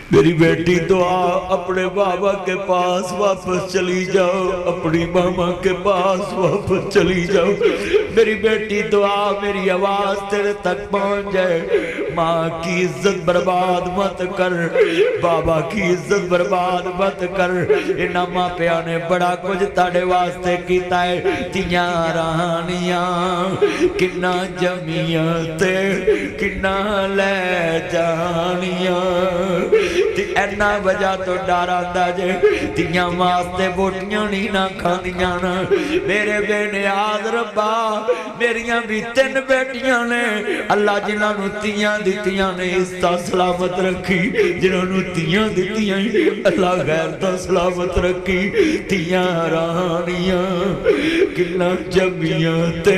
मेरी बेटी दुआ, अपने बाबा के पास वापस चली जाओ, अपनी मामा के पास वापस चली जाओ। मेरी बेटी दुआ, मेरी आवाज तेरे तक पहुंच जाए। माँ की इज्जत बर्बाद मत कर, बाबा की इज्जत बर्बाद मत कर। इन्हां मापिया ने बड़ा कुछ ताड़े वास्ते कीता है। तियां रानियां किन्ना जमियां ते किन्ना ले जानियां। इन्ना वजह तो डर आता जे तियां वास्ते बोटियां नहीं ना खांदियां ना। मेरे बेनियाज रब्बा, मेरिया भी 3 बेटियां ने। अल्लाह जिन्होंने तियां दित्तियां ने इज्जत सलामत रखी, जिन्होंने तियां दित्तियां अल्लाह गैरत सलामत रखी। तियां रानियां किन्ना जमियां ते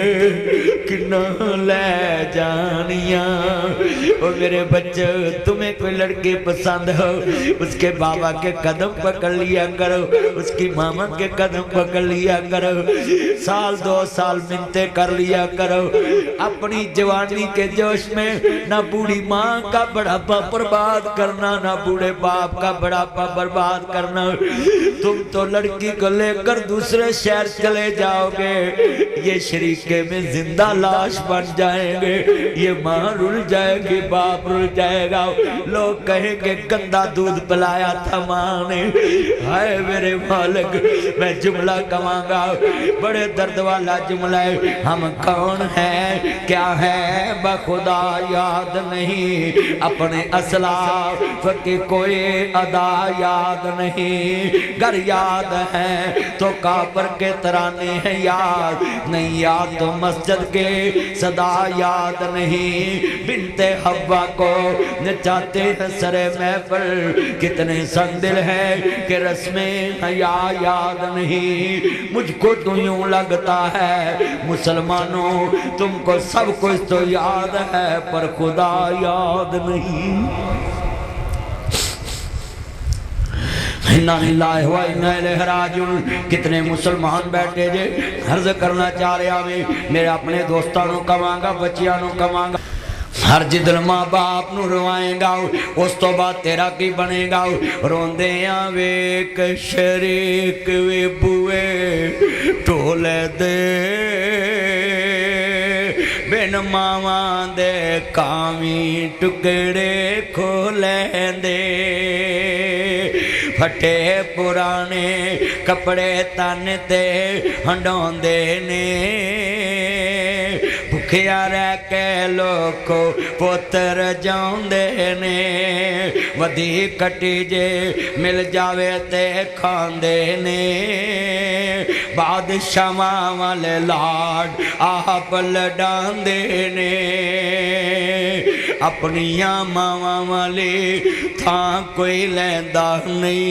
किन्ना ले जानियां। ओ मेरे बच्चे, तुम्हें कोई लड़की पसंद हो, उसके बाबा के कदम पकड़ लिया करो, उसकी मामा के कदम पकड़ लिया करो। 1-2 साल मिन्नतें कर लिया करो। अपनी जवानी के जोश में ना बूढ़ी माँ का बुढ़ापा बर्बाद करना, ना बूढ़े बाप का बुढ़ापा बर्बाद करना। तुम तो लड़की को लेकर दूसरे शहर चले जाओगे, ये शरीके में जिंदा लाश बन जाएंगे। ये माँ रुल जाएगी, बाप रुल जाएगा। लोग कहेंगे गंदा दूध पिलाया था माँ ने। हाय मेरे मालिक, मैं जुमला कमांगा, बड़े दर्द वाला जुमला है। हम कौन है क्या है बखुदा याद नहीं, अपने असलाफ की कोई अदा याद नहीं। घर याद है तो काबर के तराने हैं याद नहीं, याद तो मस्जिद के सदा याद नहीं। बिनते हव्वा को नचाते हैं सरे महफिल, कितने संदिल है कि रस्में हया याद नहीं। मुझको तो यूं लगता है मुसलमानों, तुमको सब कुछ तो याद है पर खुदा याद नहीं। कितने मुसलमान बैठे जे अर्ज करना चाह रहा वे, मेरे अपने दोस्तों को कवांगा, बच्चियां को कवांगा, हर जिदन माँ बाप नू रोआएगा उस तो बाद तेरा की बनेगा। रोंदे वेख शरीक वे बुए टोले दे, बिन मावा दे कामी टुकड़े खोले दे। फटे पुराने कपड़े तन ते हंडोंदे ने, भुखिया रह के लोको पुत्र जाउंदे ने। वधी कटी जे मिल जावे ते खांदे ने, बादशाहां वाले लाड आप लडांदे ने। अपनियां मावां वाले थां कोई लैंदा नहीं।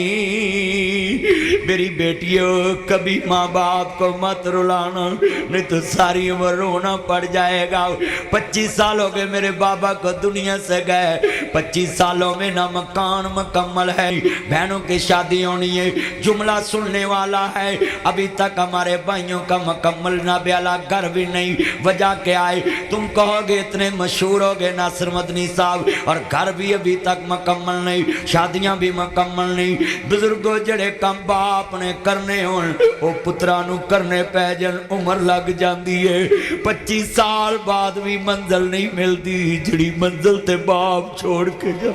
मेरी बेटियों, कभी माँ बाप को मत रुलाना, नहीं तो सारी उम्र रोना पड़ जाएगा। 25 साल हो गए मेरे बाबा को दुनिया से गए, 25 सालों में ना मकान मुकम्मल है, बहनों की शादी होनी है, जुमला सुनने वाला है, अभी तक हमारे भाइयों का मुकम्मल ना ब्याला घर भी नहीं। वजह क्या है? तुम कहोगे इतने मशहूर हो गए नासिर मदनी साहब, और घर भी अभी तक मुकम्मल नहीं, शादियां भी मुकम्मल नहीं। बुजुर्गों जड़े काम बाप ने करने हो वो पुत्रा नू करने पै जान, उम्र लग जाती है। 25 साल बाद भी मंजिल नहीं मिलती, जड़ी मंजिल ते बाप छोड़ के जा।